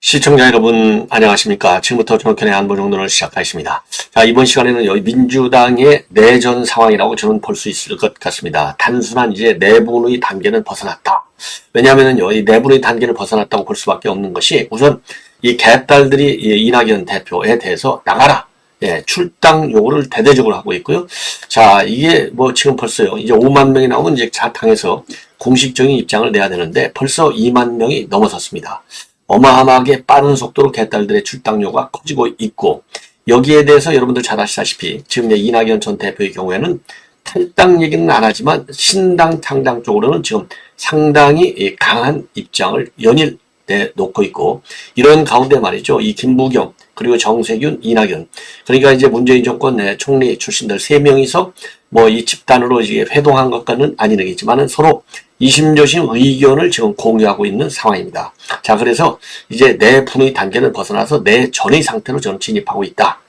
시청자 여러분 안녕하십니까. 지금부터 정확현의 안보정론을 시작하겠습니다. 자, 이번 시간에는 여기 민주당의 내전 상황이라고 저는 볼 수 있을 것 같습니다. 단순한 이제 내분의 단계는 벗어났다. 왜냐하면요, 이 내분의 단계를 벗어났다고 볼 수밖에 없는 것이, 우선 이 개딸들이 이낙연 대표에 대해서 나가라, 출당 요구를 대대적으로 하고 있고요. 자, 이게 뭐 지금 벌써요, 이제 5만 명이 나오면 이제 당에서 공식적인 입장을 내야 되는데 벌써 2만 명이 넘어섰습니다. 어마어마하게 빠른 속도로 개딸들의 출당료가 커지고 있고, 여기에 대해서 여러분들 잘 아시다시피 지금 이낙연 전 대표의 경우에는 탈당 얘기는 안 하지만 신당 창당 쪽으로는 지금 상당히 강한 입장을 연일 내놓고 있고, 이런 가운데 말이죠, 이 김부겸 그리고 정세균, 이낙연, 그러니까 이제 문재인 정권 내 총리 출신들 3명이서 뭐 이 집단으로 이제 회동한 것과는 아니겠지만은 서로 이심저심 의견을 지금 공유하고 있는 상황입니다. 자, 그래서 이제 내분의 단계를 벗어나서 내전의 상태로 저는 진입하고 있다.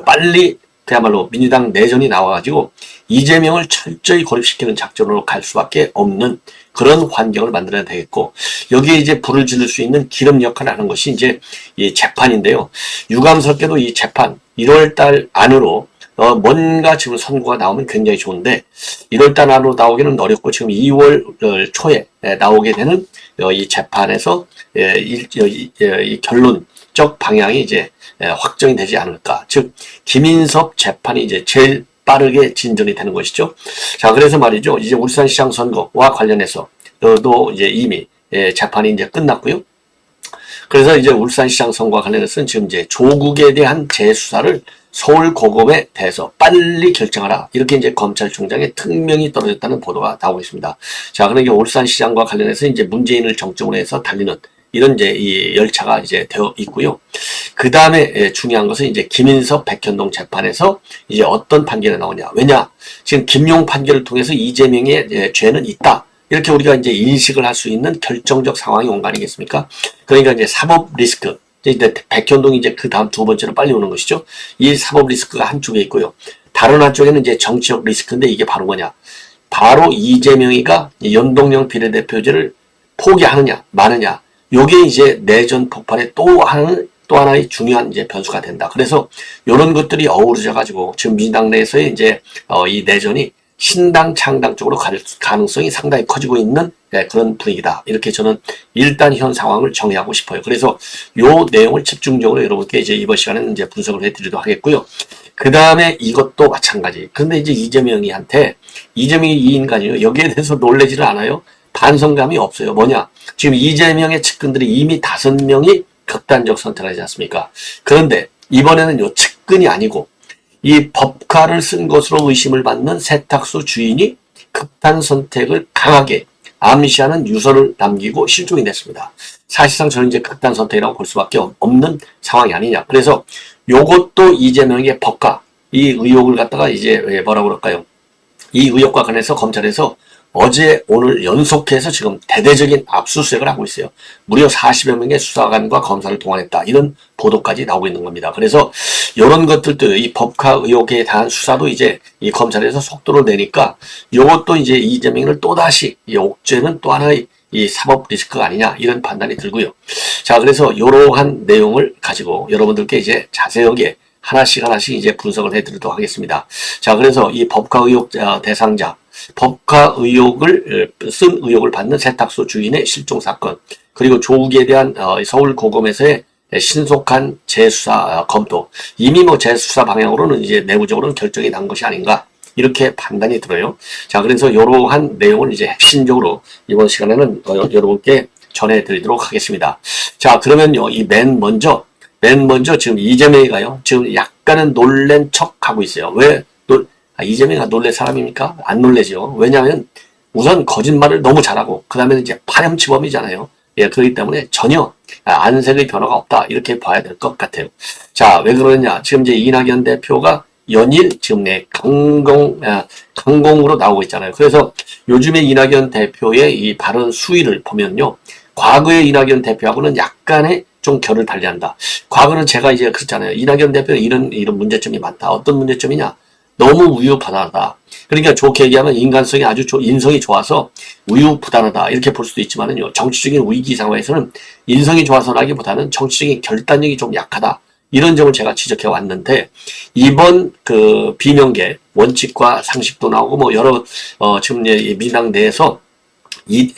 빨리 그야말로 민주당 내전이 나와가지고 이재명을 철저히 고립시키는 작전으로 갈 수밖에 없는 그런 환경을 만들어야 되겠고, 여기에 이제 불을 지를 수 있는 기름 역할을 하는 것이 이제 이 재판인데요. 유감스럽게도 이 재판 1월달 안으로 뭔가 지금 선고가 나오면 굉장히 좋은데 1월달 안으로 나오기는 어렵고, 지금 2월 초에 나오게 되는 이 재판에서 이 결론적 방향이 이제 확정이 되지 않을까. 즉 김인섭 재판이 이제 제일 빠르게 진전이 되는 것이죠. 자, 그래서 말이죠, 이제 울산시장 선거와 관련해서 도 이제 이미 재판이 이제 끝났고요. 그래서 이제 울산시장 선거와 관련해서는 지금 이제 조국에 대한 재수사를 서울고검에 대해서 빨리 결정하라, 이렇게 이제 검찰총장의 특명이 떨어졌다는 보도가 나오고 있습니다. 자, 그러니까 울산시장과 관련해서 이제 문재인을 정점으로 해서 달리는 이런 이제 이 열차가 이제 되어 있고요. 그 다음에 중요한 것은 이제 김인섭, 백현동 재판에서 이제 어떤 판결이 나오냐. 왜냐, 지금 김용 판결을 통해서 이재명의 죄는 있다, 이렇게 우리가 이제 인식을 할 수 있는 결정적 상황이 온 거 아니겠습니까? 그러니까 이제 사법 리스크, 이제 백현동이 이제 그 다음 두 번째로 빨리 오는 것이죠. 이 사법 리스크가 한쪽에 있고요. 다른 한쪽에는 이제 정치적 리스크인데, 이게 바로 뭐냐. 바로 이재명이가 연동형 비례대표제를 포기하느냐, 마느냐. 요게 이제 내전 폭발의 또 하나의 중요한 이제 변수가 된다. 그래서 이런 것들이 어우러져 가지고 지금 민주당 내에서의 이제 이 내전이 신당 창당 쪽으로 갈 가능성이 상당히 커지고 있는 그런 분위기다. 이렇게 저는 일단 현 상황을 정의하고 싶어요. 그래서 요 내용을 집중적으로 여러분께 이제 이번 시간에는 이제 분석을 해드리도록 하겠고요. 그 다음에 이것도 마찬가지. 근데 이제 이재명이 이 인간이요, 여기에 대해서 놀라지를 않아요. 반성감이 없어요. 뭐냐? 지금 이재명의 측근들이 이미 5명이 극단적 선택을 하지 않습니까? 그런데 이번에는 요 측근이 아니고 이 법카를 쓴 것으로 의심을 받는 세탁소 주인이 극단 선택을 강하게 암시하는 유서를 남기고 실종이 됐습니다. 사실상 저는 이제 극단 선택이라고 볼 수밖에 없는 상황이 아니냐. 그래서 요것도 이재명의 법카, 이 의혹을 갖다가 이제 뭐라고 그럴까요? 이 의혹과 관련해서 검찰에서 어제 오늘 연속해서 지금 대대적인 압수수색을 하고 있어요. 무려 40여 명의 수사관과 검사를 동원했다, 이런 보도까지 나오고 있는 겁니다. 그래서 이런 것들도, 이 법카 의혹에 대한 수사도 이제 이 검찰에서 속도를 내니까 이것도 이제 이재명을 또다시 이 옥죄는 또 하나의 이 사법 리스크가 아니냐, 이런 판단이 들고요. 자, 그래서 이러한 내용을 가지고 여러분들께 이제 자세하게 하나씩 이제 분석을 해드리도록 하겠습니다. 자, 그래서 이 법카 의혹 대상자, 법카 의혹을 쓴 의혹을 받는 세탁소 주인의 실종 사건, 그리고 조국에 대한 서울고검에서의 신속한 재수사 검토, 이미 뭐 재수사 방향으로는 이제 내부적으로는 결정이 난 것이 아닌가, 이렇게 판단이 들어요. 자, 그래서 이러한 내용을 이제 핵심적으로 이번 시간에는 여러분께 전해드리도록 하겠습니다. 자, 그러면요, 이 맨 먼저 지금 이재명이가요, 지금 약간은 놀란 척 하고 있어요. 왜 이재명이가 놀랄 사람입니까? 안 놀래죠. 왜냐하면 우선 거짓말을 너무 잘하고, 그 다음에 이제 파렴치범이잖아요. 그렇기 때문에 전혀 안색의 변화가 없다, 이렇게 봐야 될 것 같아요. 자, 왜 그러느냐. 지금 이제 이낙연 대표가 연일 지금 강공으로 나오고 있잖아요. 그래서 요즘에 이낙연 대표의 이 발언 수위를 보면요, 과거의 이낙연 대표하고는 약간의 좀 결을 달리한다. 과거는 제가 이제 그랬잖아요. 이낙연 대표는 이런 문제점이 많다. 어떤 문제점이냐? 너무 우유부단하다. 그러니까 좋게 얘기하면 인간성이 아주 인성이 좋아서 우유부단하다. 이렇게 볼 수도 있지만은요. 정치적인 위기 상황에서는 인성이 좋아서라기보다는 정치적인 결단력이 좀 약하다. 이런 점을 제가 지적해 왔는데, 이번 그 비명계 원칙과 상식도 나오고 뭐 여러 지금 이제 민당 내에서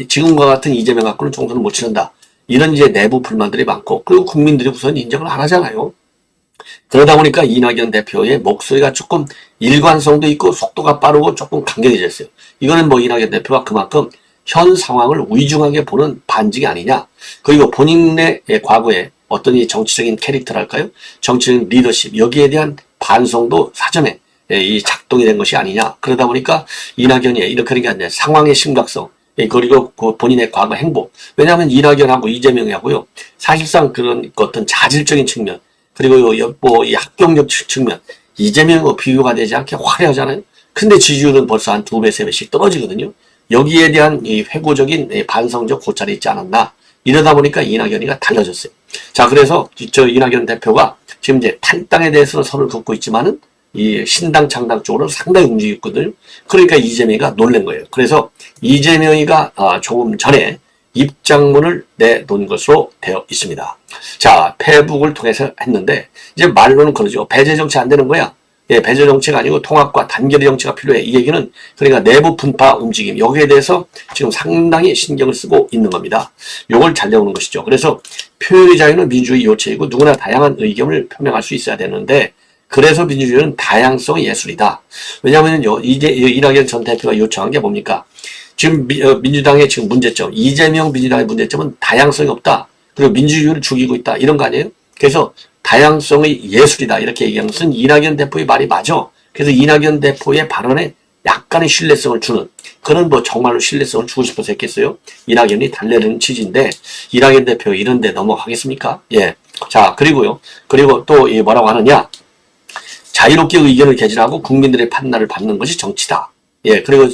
지금과 같은 이재명 갖고는 총선을 못 치른다. 이런 이제 내부 불만들이 많고, 그리고 국민들이 우선 인정을 안 하잖아요. 그러다 보니까 이낙연 대표의 목소리가 조금 일관성도 있고 속도가 빠르고 조금 강경해졌어요. 이거는 뭐 이낙연 대표가 그만큼 현 상황을 위중하게 보는 반증이 아니냐. 그리고 본인의 과거에 어떤 이 정치적인 캐릭터랄까요? 정치적인 리더십, 여기에 대한 반성도 사전에 이 작동이 된 것이 아니냐. 그러다 보니까 이낙연이 이렇게 하는 게 아니라 상황의 심각성, 그리고 그 본인의 과거 행보. 왜냐하면 이낙연하고 이재명하고요. 사실상 그런 어떤 자질적인 측면, 그리고 뭐 이 합동력 측면, 이재명과 비교가 되지 않게 화려하잖아요. 근데 지지율은 벌써 한 2배, 3배씩 떨어지거든요. 여기에 대한 이 회고적인 반성적 고찰이 있지 않았나. 이러다 보니까 이낙연이가 달라졌어요. 자, 그래서 저 이낙연 대표가 지금 이제 탈당에 대해서는 선을 긋고 있지만은 이 신당 창당 쪽으로 상당히 움직이고 있거든요. 그러니까 이재명이가 놀란 거예요. 그래서 이재명이가 조금 전에 입장문을 내놓은 것으로 되어 있습니다. 자, 페북을 통해서 했는데 이제 말로는 그러죠. 배제 정치 안 되는 거야. 예, 배제 정치가 아니고 통합과 단결의 정치가 필요해. 이 얘기는 그러니까 내부 분파 움직임, 여기에 대해서 지금 상당히 신경을 쓰고 있는 겁니다. 요걸 잘 내오는 것이죠. 그래서 표현의 자유는 민주주의 요체이고 누구나 다양한 의견을 표명할 수 있어야 되는데, 그래서 민주주의는 다양성의 예술이다. 왜냐하면 이제 이낙연 전 대표가 요청한 게 뭡니까? 지금 민주당의 지금 문제점, 이재명 민주당의 문제점은 다양성이 없다. 그리고 민주주의를 죽이고 있다. 이런 거 아니에요? 그래서 다양성의 예술이다. 이렇게 얘기한 것은 이낙연 대표의 말이 맞아. 그래서 이낙연 대표의 발언에 약간의 신뢰성을 주는, 그는 뭐 정말로 신뢰성을 주고 싶어서 했겠어요? 이낙연이 달래는 취지인데, 이낙연 대표 이런데 넘어가겠습니까? 예. 자, 그리고요. 그리고 또 뭐라고 하느냐? 자유롭게 의견을 개진하고 국민들의 판단을 받는 것이 정치다. 예. 그리고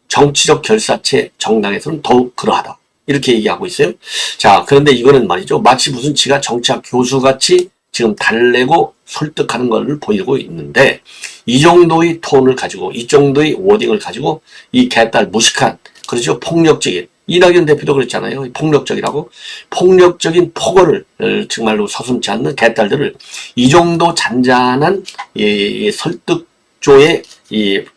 정치적 결사체 정당에서는 더욱 그러하다. 이렇게 얘기하고 있어요. 자, 그런데 이거는 말이죠. 마치 무슨 지가 정치학 교수같이 지금 달래고 설득하는 것을 보이고 있는데, 이 정도의 톤을 가지고, 이 정도의 워딩을 가지고, 이 개딸 무식한, 그렇죠. 폭력적인, 이낙연 대표도 그랬잖아요. 폭력적이라고. 폭력적인 폭언을 정말로 서슴지 않는 개딸들을 이 정도 잔잔한 설득조의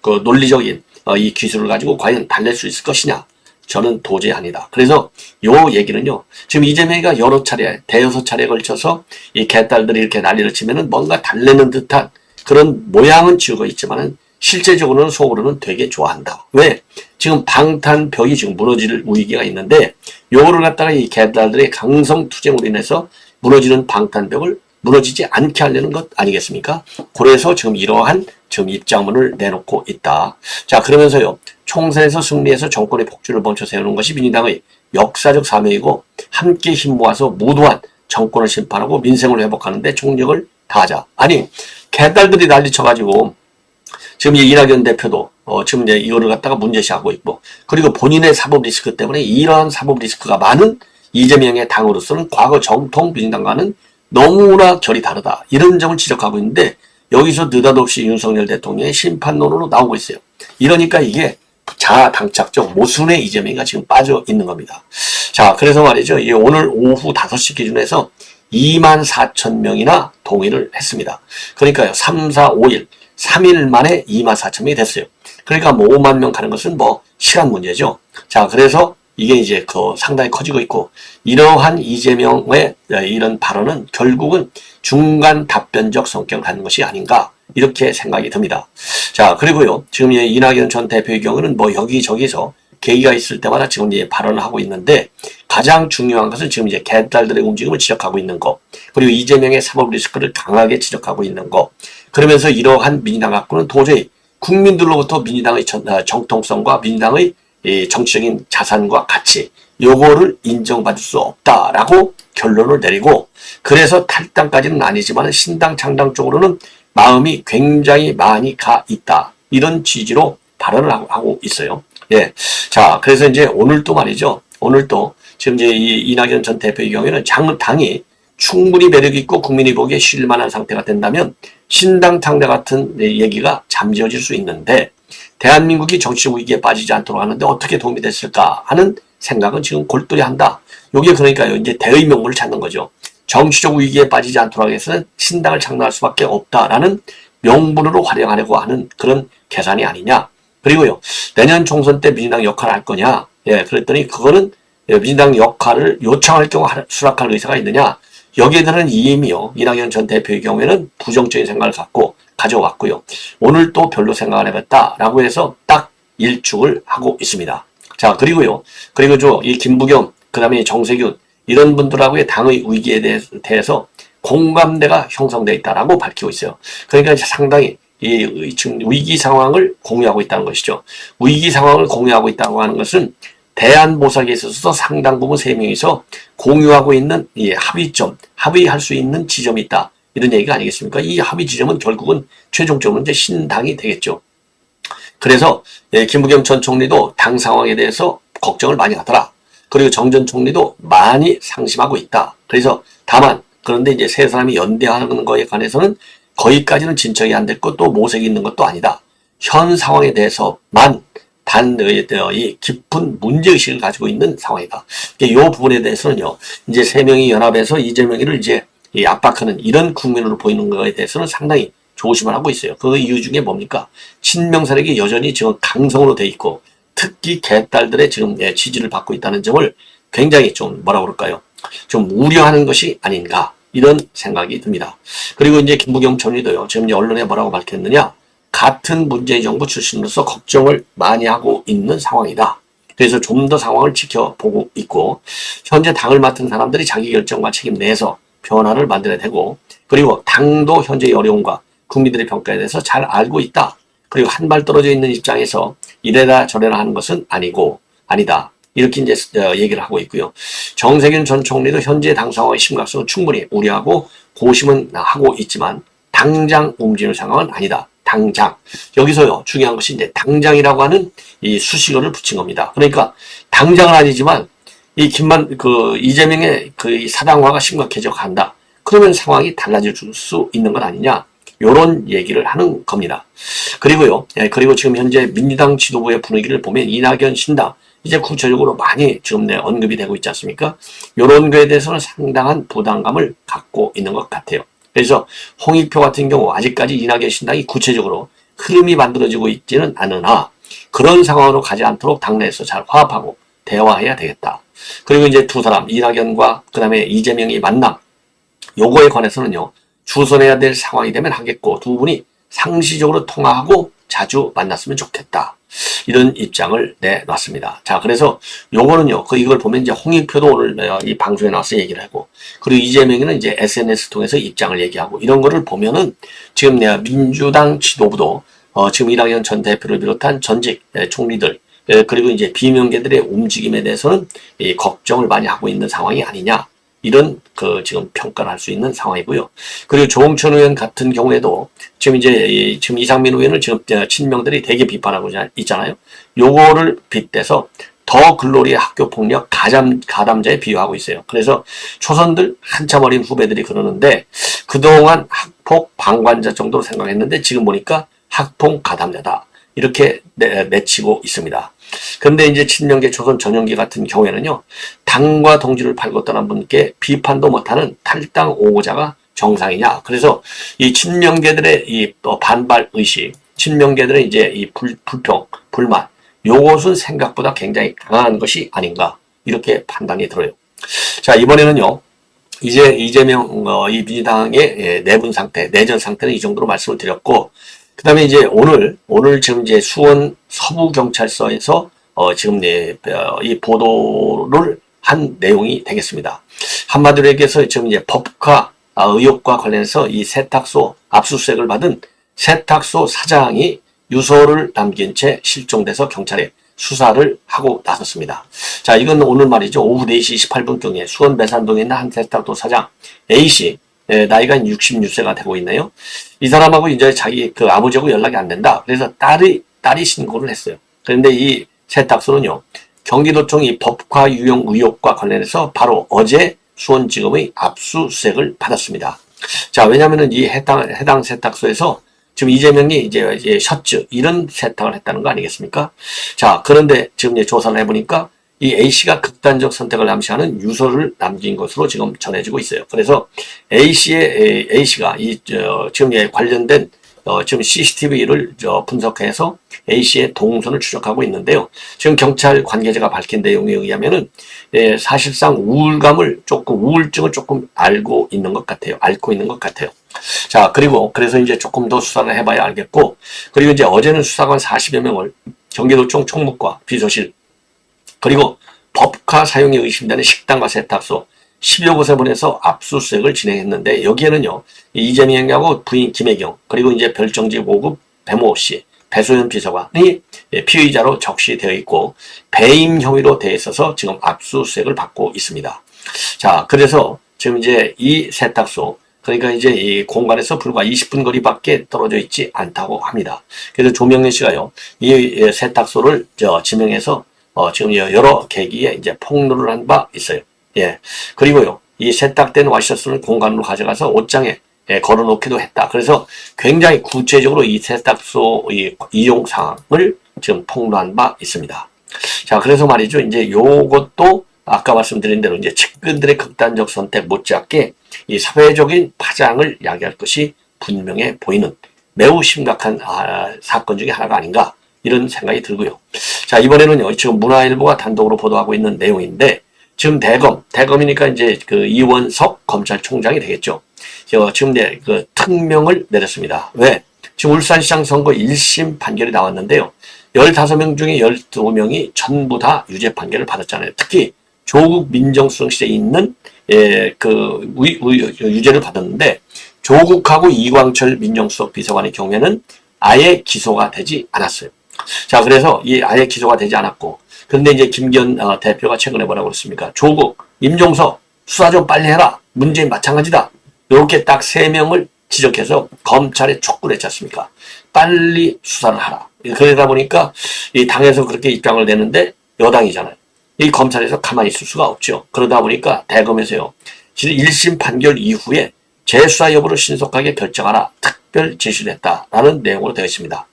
그 논리적인 이 기술을 가지고 과연 달랠 수 있을 것이냐? 저는 도저히 아니다. 그래서 요 얘기는요, 지금 이재명이가 여러 차례, 대여섯 차례에 걸쳐서 이 개딸들이 이렇게 난리를 치면은 뭔가 달래는 듯한 그런 모양은 지우고 있지만은 실제적으로는 속으로는 되게 좋아한다. 왜? 지금 방탄벽이 지금 무너질 위기가 있는데, 요거를 갖다가 이 개딸들의 강성 투쟁으로 인해서 무너지는 방탄벽을 무너지지 않게 하려는 것 아니겠습니까? 그래서 지금 이러한 지금 입장문을 내놓고 있다. 자, 그러면서요, 총선에서 승리해서 정권의 폭주를 멈춰 세우는 것이 민주당의 역사적 사명이고, 함께 힘 모아서 무도한 정권을 심판하고 민생을 회복하는 데 총력을 다하자. 아니, 개딸들이 난리쳐가지고 지금 이낙연 대표도 지금 이제 이거를 갖다가 문제시하고 있고, 그리고 본인의 사법 리스크 때문에 이러한 사법 리스크가 많은 이재명의 당으로서는 과거 정통 민주당과는 너무나 결이 다르다. 이런 점을 지적하고 있는데, 여기서 느닷없이 윤석열 대통령의 심판론으로 나오고 있어요. 이러니까 이게 자아당착적 모순의 이재명이가 지금 빠져 있는 겁니다. 자, 그래서 말이죠. 오늘 오후 5시 기준에서 24,000명이나 동의를 했습니다. 그러니까요, 3, 4, 5일, 3일 만에 24,000명이 됐어요. 그러니까 뭐 5만 명 가는 것은 뭐 시간 문제죠. 자, 그래서 이게 이제 상당히 커지고 있고, 이러한 이재명의 이런 발언은 결국은 중간 답변적 성격을 갖는 것이 아닌가, 이렇게 생각이 듭니다. 자, 그리고요, 지금 이낙연 전 대표의 경우는 뭐 여기저기서 계기가 있을 때마다 지금 이제 발언을 하고 있는데, 가장 중요한 것은 지금 이제 개딸들의 움직임을 지적하고 있는 거, 그리고 이재명의 사법 리스크를 강하게 지적하고 있는 거, 그러면서 이러한 민주당 갖고는 도저히 국민들로부터 민주당의 정통성과 민주당의 정치적인 자산과 가치, 요거를 인정받을 수 없다라고 결론을 내리고, 그래서 탈당까지는 아니지만 신당 창당 쪽으로는 마음이 굉장히 많이 가 있다. 이런 취지로 발언을 하고 있어요. 예. 자, 그래서 이제 오늘 또 말이죠. 오늘 또 지금 이제 이낙연 전 대표의 경우에는 당이 충분히 매력 있고 국민이 보기에 쉴만한 상태가 된다면 신당 창당 같은 얘기가 잠재워질 수 있는데 대한민국이 정치적 위기에 빠지지 않도록 하는데 어떻게 도움이 됐을까 하는 생각은 지금 골똘히 한다. 이게 그러니까요. 이제 대의 명분을 찾는 거죠. 정치적 위기에 빠지지 않도록 하기 위해서는 신당을 창당할 수밖에 없다라는 명분으로 활용하려고 하는 그런 계산이 아니냐. 그리고요. 내년 총선 때 민주당 역할을 할 거냐. 예, 그랬더니 그거는 민주당 역할을 요청할 경우 수락할 의사가 있느냐. 여기에 대한 이임이요. 이낙연 전 대표의 경우에는 부정적인 생각을 갖고 가져왔고요. 오늘 또 별로 생각을 해봤다라고 해서 딱 일축을 하고 있습니다. 자, 그리고요. 그리고 이 김부겸, 그 다음에 정세균, 이런 분들하고의 당의 위기에 대해서 공감대가 형성되어 있다라고 밝히고 있어요. 그러니까 이제 상당히 지금 위기 상황을 공유하고 있다는 것이죠. 위기 상황을 공유하고 있다고 하는 것은 대안보상에 있어서 상당 부분 세 명이서 공유하고 있는 이 합의점, 합의할 수 있는 지점이 있다. 이런 얘기가 아니겠습니까? 이 합의 지점은 결국은 최종적으로 이제 신당이 되겠죠. 그래서 김부겸 전 총리도 당 상황에 대해서 걱정을 많이 하더라. 그리고 정 전 총리도 많이 상심하고 있다. 그래서 다만 그런데 이제 세 사람이 연대하는 거에 관해서는 거기까지는 진척이 안 됐고 또 모색이 있는 것도 아니다. 현 상황에 대해서만 이 깊은 문제의식을 가지고 있는 상황이다. 이 부분에 대해서는요, 이제 세 명이 연합해서 이재명이를 이제 압박하는 이런 국면으로 보이는 것에 대해서는 상당히 조심을 하고 있어요. 그 이유 중에 뭡니까? 친명 세력이 여전히 지금 강성으로 돼 있고, 특히 개딸들의 지금 지지를 받고 있다는 점을 굉장히 좀 뭐라고 그럴까요? 좀 우려하는 것이 아닌가, 이런 생각이 듭니다. 그리고 이제 김부겸 총리도요, 지금 이제 언론에 뭐라고 밝혔느냐? 같은 문재인 정부 출신으로서 걱정을 많이 하고 있는 상황이다. 그래서 좀 더 상황을 지켜보고 있고 현재 당을 맡은 사람들이 자기 결정과 책임 내서 변화를 만들어야 되고 그리고 당도 현재의 어려움과 국민들의 평가에 대해서 잘 알고 있다. 그리고 한 발 떨어져 있는 입장에서 이래라 저래라 하는 것은 아니다. 이렇게 이제 얘기를 하고 있고요. 정세균 전 총리도 현재 당 상황의 심각성을 충분히 우려하고 고심은 하고 있지만 당장 움직이는 상황은 아니다. 당장. 여기서요, 중요한 것이 이제 당장이라고 하는 이 수식어를 붙인 겁니다. 그러니까 당장은 아니지만 이재명의 그 사당화가 심각해져 간다. 그러면 상황이 달라질 수 있는 것 아니냐. 요런 얘기를 하는 겁니다. 그리고요, 그리고 지금 현재 민주당 지도부의 분위기를 보면 이낙연 신당, 이제 구체적으로 많이 지금 언급이 되고 있지 않습니까? 요런 거에 대해서는 상당한 부담감을 갖고 있는 것 같아요. 그래서 홍익표 같은 경우 아직까지 이낙연 신당이 구체적으로 흐름이 만들어지고 있지는 않으나 그런 상황으로 가지 않도록 당내에서 잘 화합하고 대화해야 되겠다. 그리고 이제 두 사람 이낙연과 그 다음에 이재명이 만남 요거에 관해서는요. 주선해야 될 상황이 되면 하겠고 두 분이 상시적으로 통화하고 자주 만났으면 좋겠다. 이런 입장을 내놨습니다. 자, 그래서 요거는요, 이걸 보면 이제 홍익표도 오늘 이 방송에 나와서 얘기를 하고, 그리고 이재명이는 이제 SNS 통해서 입장을 얘기하고, 이런 거를 보면은 지금 민주당 지도부도, 지금 이낙연 전 대표를 비롯한 전직 총리들, 그리고 이제 비명계들의 움직임에 대해서는 이 걱정을 많이 하고 있는 상황이 아니냐. 이런 지금 평가를 할 수 있는 상황이고요. 그리고 조홍천 의원 같은 경우에도 지금 이상민 의원을 지금 친명들이 되게 비판하고 있잖아요. 요거를 빗대서 더 글로리의 학교 폭력 가담자에 비유하고 있어요. 그래서 초선들 한참 어린 후배들이 그러는데 그동안 학폭 방관자 정도로 생각했는데 지금 보니까 학폭 가담자다. 이렇게 내치고 있습니다. 그런데 이제 친명계 조선 전용기 같은 경우에는요, 당과 동지를 팔고 떠난 분께 비판도 못하는 탈당 오고자가 정상이냐. 그래서 이 친명계들의 이 반발 의식, 친명계들의 이제 이 불평, 불만, 요것은 생각보다 굉장히 강한 것이 아닌가. 이렇게 판단이 들어요. 자, 이번에는요, 이제 이재명, 이 민주당의 내분 상태, 내전 상태는 이 정도로 말씀을 드렸고, 그 다음에 이제 오늘 지금 이제 수원 서부경찰서에서 지금 이 보도를 한 내용이 되겠습니다. 한마디로 얘기해서 지금 이제 법과 의혹과 관련해서 이 세탁소 압수수색을 받은 세탁소 사장이 유서를 남긴 채 실종돼서 경찰에 수사를 하고 나섰습니다. 자, 이건 오늘 말이죠. 오후 4시 18분경에 수원 매산동에 있는 한 세탁소 사장 A씨, 나이가 66세가 되고 있네요. 이 사람하고 이제 자기 아버지하고 연락이 안 된다. 그래서 딸이 신고를 했어요. 그런데 이 세탁소는요, 경기도청 이 법과 유용 의혹과 관련해서 바로 어제 수원지검의 압수수색을 받았습니다. 자, 왜냐면은 이 해당 세탁소에서 지금 이재명이 이제 셔츠 이런 세탁을 했다는 거 아니겠습니까? 자, 그런데 지금 이제 조사를 해보니까 이 A씨가 극단적 선택을 암시하는 유서를 남긴 것으로 지금 전해지고 있어요. 그래서 A씨가 지금 관련된 지금 CCTV를 분석해서 A씨의 동선을 추적하고 있는데요. 지금 경찰 관계자가 밝힌 내용에 의하면은 사실상 우울증을 조금 앓고 있는 것 같아요. 자, 그래서 이제 조금 더 수사를 해봐야 알겠고, 그리고 이제 어제는 수사관 40여 명을 경기도청 총무과 비서실, 그리고 법카 사용이 의심되는 식당과 세탁소 10여 곳에 보내서 압수수색을 진행했는데, 여기에는요, 이재명하고 부인 김혜경, 그리고 이제 별정지 5급 배모 씨, 배소연 비서관이 피의자로 적시되어 있고, 배임 혐의로 돼 있어서 지금 압수수색을 받고 있습니다. 자, 그래서 지금 이제 이 세탁소, 그러니까 이제 이 공간에서 불과 20분 거리밖에 떨어져 있지 않다고 합니다. 그래서 조명래 씨가요, 이 세탁소를 지명해서 지금 여러 계기에 이제 폭로를 한 바 있어요. 예. 그리고요, 이 세탁된 와이셔츠를 공간으로 가져가서 옷장에 걸어놓기도 했다. 그래서 굉장히 구체적으로 이 세탁소 이용 상황을 지금 폭로한 바 있습니다. 자, 그래서 말이죠. 이제 요것도 아까 말씀드린 대로 이제 측근들의 극단적 선택 못지않게 이 사회적인 파장을 야기할 것이 분명해 보이는 매우 심각한 사건 중에 하나가 아닌가, 이런 생각이 들고요. 자, 이번에는요, 지금 문화일보가 단독으로 보도하고 있는 내용인데, 지금 대검이니까 이제 그 이원석 검찰총장이 되겠죠. 지금 그 특명을 내렸습니다. 왜? 지금 울산시장 선거 1심 판결이 나왔는데요. 15명 중에 12명이 전부 다 유죄 판결을 받았잖아요. 특히 조국 민정수석실에 있는 유죄를 받았는데, 조국하고 이광철 민정수석 비서관의 경우에는 아예 기소가 되지 않았어요. 자, 그래서 아예 기소가 되지 않았고, 그런데 이제 김기현 대표가 최근에 뭐라고 그랬습니까? 조국, 임종석 수사 좀 빨리 해라. 문재인 마찬가지다. 이렇게 딱 3명을 지적해서 검찰에 촉구를 했지 않습니까? 빨리 수사를 하라. 그러다 보니까 이 당에서 그렇게 입장을 내는데 여당이잖아요. 이 검찰에서 가만히 있을 수가 없죠. 그러다 보니까 대검에서요, 1심 판결 이후에 재수사 여부를 신속하게 결정하라 특별 지시를 했다라는 내용으로 되어 있습니다.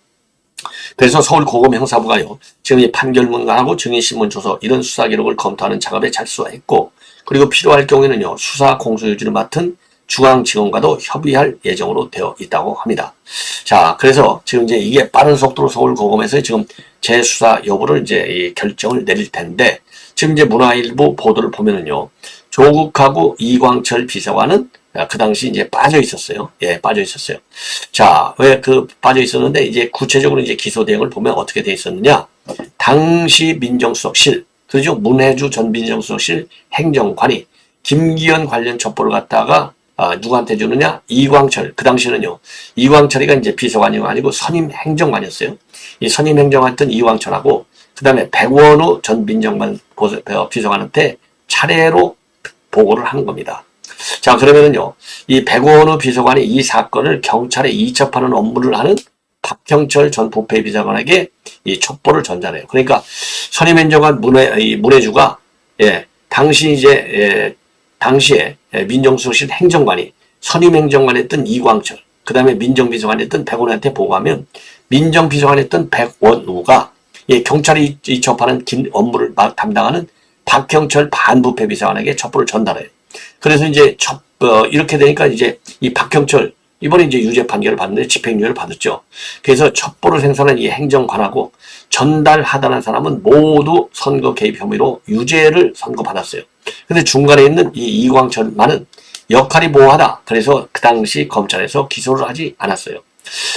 그래서 서울고검형사부가요, 지금 이 판결문하고 증인신문 조서 이런 수사 기록을 검토하는 작업에 착수했고, 그리고 필요할 경우에는요, 수사 공소유지를 맡은 중앙지검과도 협의할 예정으로 되어 있다고 합니다. 자, 그래서 지금 이제 이게 빠른 속도로 서울고검에서 지금 재수사 여부를 이제 결정을 내릴 텐데, 지금 이제 문화일보 보도를 보면은요, 조국하고 이광철 비서관은 그 당시 이제 빠져 있었어요. 예, 빠져 있었어요. 자, 왜 빠져 있었는데, 이제 구체적으로 이제 기소 대응을 보면 어떻게 돼 있었느냐? 당시 민정수석실, 그죠? 문혜주 전 민정수석실 행정관이 김기현 관련 첩보를 갖다가 누구한테 주느냐? 이광철. 그 당시는요, 이광철이가 이제 비서관이 아니고 선임 행정관이었어요. 이 선임 행정관했던 이광철하고, 그 다음에 백원우 전 민정관 비서관한테 차례로 보고를 하는 겁니다. 자, 그러면은요, 이 백원우 비서관이 이 사건을 경찰에 이첩하는 업무를 하는 박형철 전 부패 비서관에게 이 첩보를 전달해요. 그러니까 선임행정관 문혜주가 당시에 민정수석실 행정관이 선임행정관했던 이광철, 그 다음에 민정비서관했던 백원우한테 보고하면, 민정비서관했던 백원우가 경찰이 이첩하는 업무를 담당하는 박형철 반부패 비서관에게 첩보를 전달해요. 그래서 이제 이렇게 되니까 이제 이 박형철 이번에 이제 유죄 판결을 받는데 집행유예를 받았죠. 그래서 첩보를 생산한 이 행정관하고 전달하다는 사람은 모두 선거 개입 혐의로 유죄를 선고받았어요. 근데 중간에 있는 이 이광철만은 역할이 모호하다. 그래서 그 당시 검찰에서 기소를 하지 않았어요.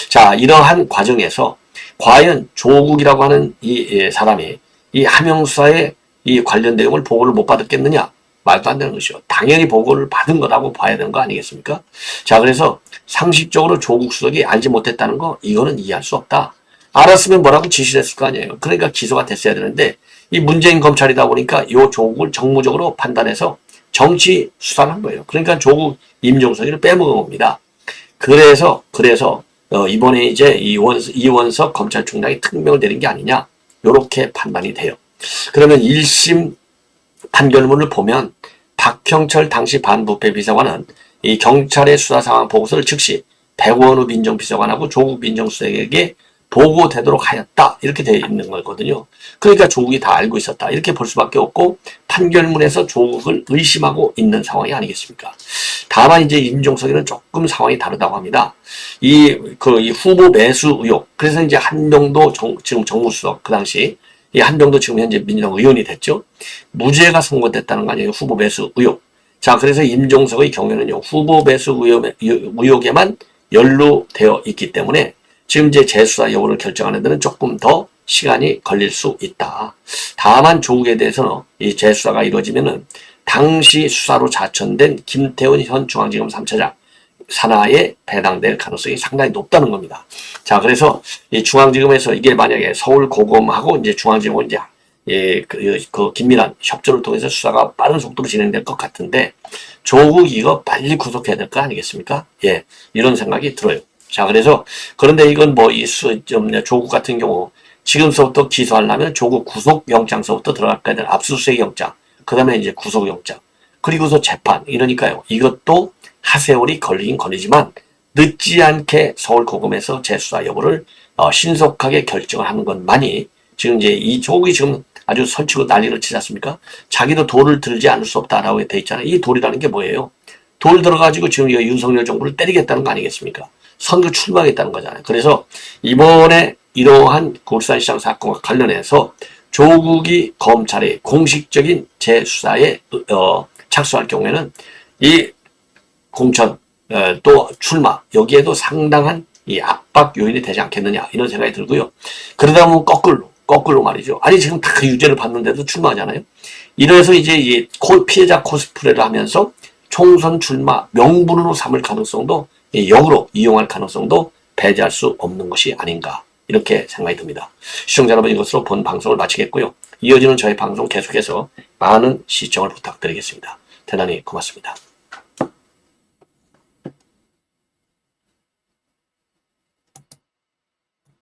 자, 이러한 과정에서 과연 조국이라고 하는 이 사람이 이 함영수사에 이 관련 내용을 보고를 못 받았겠느냐? 말도 안 되는 것이죠. 당연히 보고를 받은 거라고 봐야 되는 거 아니겠습니까? 자, 그래서 상식적으로 조국 수석이 알지 못했다는 거, 이거는 이해할 수 없다. 알았으면 뭐라고 지시를 했을 거 아니에요. 그러니까 기소가 됐어야 되는데, 이 문재인 검찰이다 보니까 이 조국을 정무적으로 판단해서 정치 수사를 한 거예요. 그러니까 조국 임종석이를 빼먹은 겁니다. 그래서 이번에 이제 이원석 검찰총장이 특명을 내린 게 아니냐, 이렇게 판단이 돼요. 그러면 1심 판결문을 보면 박형철 당시 반부패 비서관은 이 경찰의 수사 상황 보고서를 즉시 백원우 민정비서관하고 조국 민정수석에게 보고되도록 하였다. 이렇게 되어 있는 거거든요. 그러니까 조국이 다 알고 있었다. 이렇게 볼 수밖에 없고 판결문에서 조국을 의심하고 있는 상황이 아니겠습니까? 다만 이제 임종석에는 조금 상황이 다르다고 합니다. 이 후보 매수 의혹. 그래서 이제 한병도 지금 정무수석 그 당시 이 한병도 지금 현재 민주당 의원이 됐죠. 무죄가 선고됐다는 거 아니에요. 후보 매수 의혹. 자, 그래서 임종석의 경우에는요. 후보 매수 의혹에만 연루되어 있기 때문에 지금 이제 재수사 여부를 결정하는 데는 조금 더 시간이 걸릴 수 있다. 다만 조국에 대해서는 이 재수사가 이루어지면은 당시 수사로 자천된 김태훈 현 중앙지검 3차장 산하에 배당될 가능성이 상당히 높다는 겁니다. 자, 그래서 이 중앙지검에서 이게 만약에 서울고검하고 이제 중앙지검은 이제 그 긴밀한 협조를 통해서 수사가 빠른 속도로 진행될 것 같은데 조국 이거 빨리 구속해야 될 거 아니겠습니까? 예, 이런 생각이 들어요. 자, 그래서 그런데 이건 뭐 조국 같은 경우 지금서부터 기소하려면 조국 구속영장서부터 들어가야 되는 압수수색 영장, 그 다음에 이제 구속영장, 그리고서 재판 이러니까요. 이것도 하세월이 걸리긴 걸리지만 늦지 않게 서울고검에서 재수사 여부를 신속하게 결정을 하는 것만이 지금 이제 이 조국이 지금 아주 설치고 난리를 치지 않습니까? 자기도 돌을 들지 않을 수 없다라고 돼 있잖아요. 이 돌이라는 게 뭐예요? 돌 들어가지고 지금 이 윤석열 정부를 때리겠다는 거 아니겠습니까? 선거 출마하겠다는 거잖아요. 그래서 이번에 이러한 울산시장 사건과 관련해서 조국이 검찰의 공식적인 재수사에 착수할 경우에는 이 공천 또 출마 여기에도 상당한 이 압박 요인이 되지 않겠느냐 이런 생각이 들고요. 그러다 보면 거꾸로 말이죠. 아니 지금 다 유죄를 받는데도 출마하잖아요. 이래서 이제 이 피해자 코스프레를 하면서 총선 출마 명분으로 삼을 가능성도 역으로 이용할 가능성도 배제할 수 없는 것이 아닌가 이렇게 생각이 듭니다. 시청자 여러분 이것으로 본 방송을 마치겠고요. 이어지는 저희 방송 계속해서 많은 시청을 부탁드리겠습니다. 대단히 고맙습니다.